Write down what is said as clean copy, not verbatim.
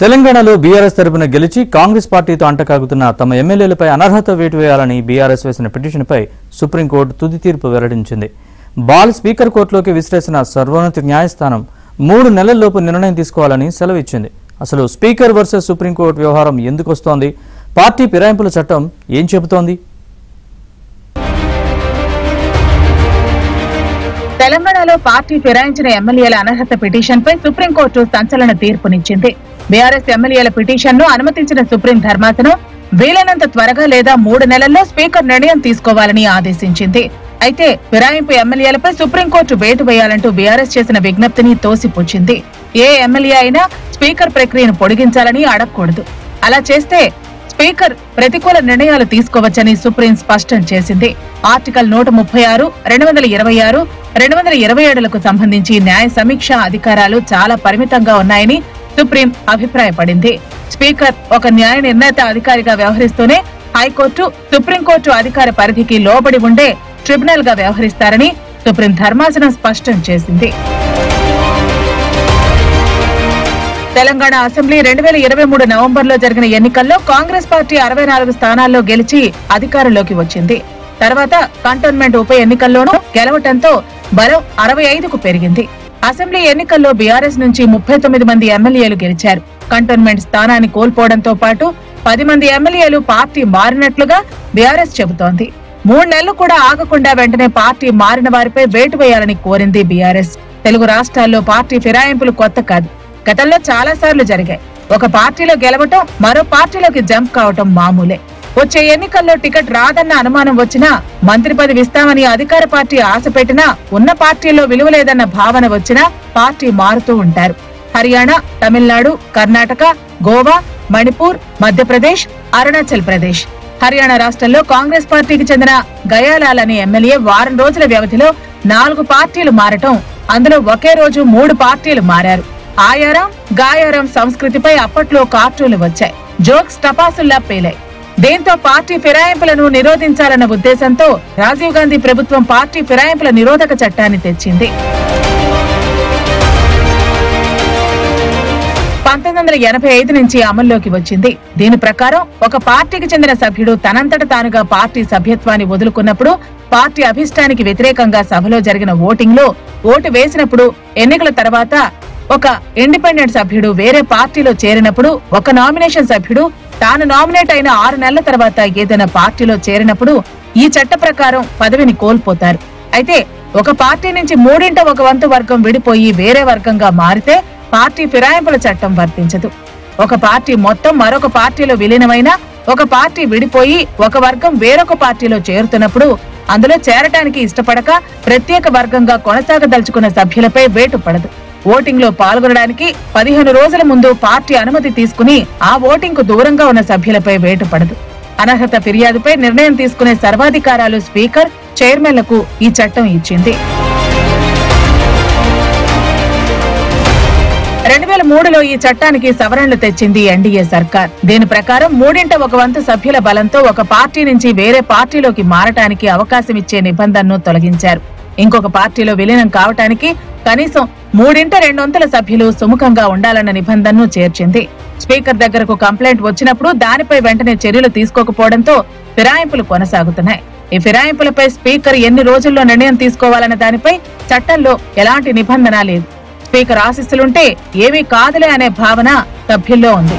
తెలంగాణలో బీఆర్ఎస్ తరపున గెలిచి కాంగ్రెస్ పార్టీతో అంటకాగుతున్న తమ ఎమ్మెల్యేలపై అనర్హత వేటు వేయాలని బీఆర్ఎస్ వేసిన పిటిషన్పై సుప్రీంకోర్టు తుది తీర్పు వెల్లడించింది. బాల్ స్పీకర్ కోర్టులోకి విసిరేసిన సర్వోన్నత న్యాయస్థానం 3 నెలల్లోపు నిర్ణయం తీసుకోవాలని సెలవిచ్చింది. అసలు స్పీకర్ వర్సెస్ సుప్రీంకోర్టు వ్యవహారం ఎందుకు వస్తోంది? పార్టీ ఫిరాయింపుల చట్టం ఏం చెబుతోంది? తెలంగాణలో పార్టీ ఫిరాయించిన ఎమ్మెల్యేల అనర్హత పిటిషన్పై సుప్రీంకోర్టు సంచలన తీర్పునిచ్చింది. బీఆర్ఎస్ ఎమ్మెల్యేల పిటిషన్ను అనుమతించిన సుప్రీం ధర్మాసనం వీలైనంత త్వరగా లేదా 3 నెలల్లో స్పీకర్ నిర్ణయం తీసుకోవాలని ఆదేశించింది. అయితే ఫిరాయింపు ఎమ్మెల్యేలపై సుప్రీంకోర్టు వేటు వేయాలంటూ బీఆర్ఎస్ చేసిన విజ్ఞప్తిని తోసిపుచ్చింది. ఏ ఎమ్మెల్యే అయినా స్పీకర్ ప్రక్రియను పొడిగించాలని అడగకూడదు. అలా చేస్తే స్పీకర్ ప్రతికూల నిర్ణయాలు తీసుకోవచ్చని సుప్రీం స్పష్టం చేసింది. ఆర్టికల్ 136, 226, 227లకు సంబంధించి న్యాయ సమీక్ష అధికారాలు చాలా పరిమితంగా ఉన్నాయని సుప్రీం అభిప్రాయపడింది. స్పీకర్ ఒక న్యాయ నిర్ణేత అధికారిగా వ్యవహరిస్తూనే హైకోర్టు, సుప్రీంకోర్టు అధికార పరిధికి లోబడి ఉండే ట్రిబ్యునల్ గా వ్యవహరిస్తారని సుప్రీం ధర్మాసనం స్పష్టం చేసింది. తెలంగాణ అసెంబ్లీ 2023 నవంబర్లో జరిగిన ఎన్నికల్లో కాంగ్రెస్ పార్టీ 64 స్థానాల్లో గెలిచి అధికారంలోకి వచ్చింది. తర్వాత కంటోన్మెంట్ ఉప ఎన్నికల్లోనూ గెలవటంతో బలం 65కు పెరిగింది. అసెంబ్లీ ఎన్నికల్లో బీఆర్ఎస్ నుంచి 39 మంది ఎమ్మెల్యేలు గెలిచారు. కంటోన్మెంట్ స్థానాన్ని కోల్పోవడంతో పాటు 10 మంది ఎమ్మెల్యేలు పార్టీ మారినట్లుగా బీఆర్ఎస్ చెబుతోంది. 3 నెలలు కూడా ఆగకుండా వెంటనే పార్టీ మారిన వారిపై వేటు వేయాలని కోరింది బీఆర్ఎస్. తెలుగు రాష్ట్రాల్లో పార్టీ ఫిరాయింపులు కొత్త కాదు. గతంలో చాలా సార్లు జరిగాయి. ఒక పార్టీలో గెలవటం, మరో పార్టీలోకి జంప్ కావటం మామూలే. వచ్చే ఎన్నికల్లో టికెట్ రాదన్న అనుమానం వచ్చినా, మంత్రి పదవి ఇస్తామని అధికార పార్టీ ఆశ పెట్టినా, ఉన్న పార్టీలో విలువ లేదన్న భావన వచ్చినా పార్టీ మారుతూ ఉంటారు. హర్యానా, తమిళనాడు, కర్ణాటక, గోవా, మణిపూర్, మధ్యప్రదేశ్, అరుణాచల్ ప్రదేశ్. హర్యానా రాష్ట్రంలో కాంగ్రెస్ పార్టీకి చెందిన గయాలాల్ అనే ఎమ్మెల్యే వారం రోజుల వ్యవధిలో 4 పార్టీలు మారటం, అందులో ఒకే రోజు 3 పార్టీలు మారారు. ఆయారం, గాయారం సంస్కృతిపై అప్పట్లో కార్టూన్లు వచ్చాయి. జోక్స్ టపాసుల్లా పేలాయి. దీంతో పార్టీ ఫిరాయింపులను నిరోధించాలన్న ఉద్దేశంతో రాజీవ్ గాంధీ ప్రభుత్వం పార్టీ ఫిరాయింపుల నిరోధక చట్టాన్ని తెచ్చింది. 1985 నుంచి అమల్లోకి వచ్చింది. దీని ప్రకారం ఒక పార్టీకి చెందిన సభ్యుడు తనంతట తానుగా పార్టీ సభ్యత్వాన్ని వదులుకున్నప్పుడు, పార్టీ అభిష్టానికి వ్యతిరేకంగా సభలో జరిగిన ఓటింగ్ లో ఓటు వేసినప్పుడు, ఎన్నికల తర్వాత ఒక ఇండిపెండెంట్ సభ్యుడు వేరే పార్టీలో చేరినప్పుడు, ఒక నామినేషన్ సభ్యుడు తాను నామినేట్ అయిన 6 నెలల తర్వాత ఏదైనా పార్టీలో చేరినప్పుడు ఈ చట్ట ప్రకారం పదవిని కోల్పోతారు. అయితే ఒక పార్టీ నుంచి 3/1 వర్గం విడిపోయి వేరే వర్గంగా మారితే పార్టీ ఫిరాయింపుల చట్టం వర్తించదు. ఒక పార్టీ మొత్తం మరొక పార్టీలో విలీనమైనా, ఒక పార్టీ విడిపోయి ఒక వర్గం వేరొక పార్టీలో చేరుతున్నప్పుడు అందులో చేరటానికి ఇష్టపడక ప్రత్యేక వర్గంగా కొనసాగదలుచుకున్న సభ్యులపై వేటు పడదు. ఓటింగ్ లో పాల్గొనడానికి 15 రోజుల ముందు పార్టీ అనుమతి తీసుకుని ఆ ఓటింగ్ కు దూరంగా ఉన్న సభ్యులపై వేటు పడదు. అనర్హత ఫిర్యాదుపై నిర్ణయం తీసుకునే సర్వాధికారాలు స్పీకర్, చైర్మన్లకు ఈ చట్టం ఇచ్చింది. 2003లో ఈ చట్టానికి సవరణలు తెచ్చింది ఎన్డీఏ సర్కార్. దీని ప్రకారం 3/1 సభ్యుల బలంతో ఒక పార్టీ నుంచి వేరే పార్టీలోకి మారటానికి అవకాశం ఇచ్చే నిబంధనను తొలగించారు. ఇంకొక పార్టీలో విలీనం కావటానికి కనీసం 3/2 సభ్యులు సుముఖంగా ఉండాలన్న నిబంధనను చేర్చింది. స్పీకర్ దగ్గరకు కంప్లైంట్ వచ్చినప్పుడు దానిపై వెంటనే చర్యలు తీసుకోకపోవడంతో ఫిరాయింపులు కొనసాగుతున్నాయి. ఈ ఫిరాయింపులపై స్పీకర్ ఎన్ని రోజుల్లో నిర్ణయం తీసుకోవాలన్న దానిపై చట్టంలో ఎలాంటి నిబంధన లేదు. స్పీకర్ ఆశీస్సులుంటే ఏమీ కాదులే అనే భావన సభ్యుల్లో ఉంది.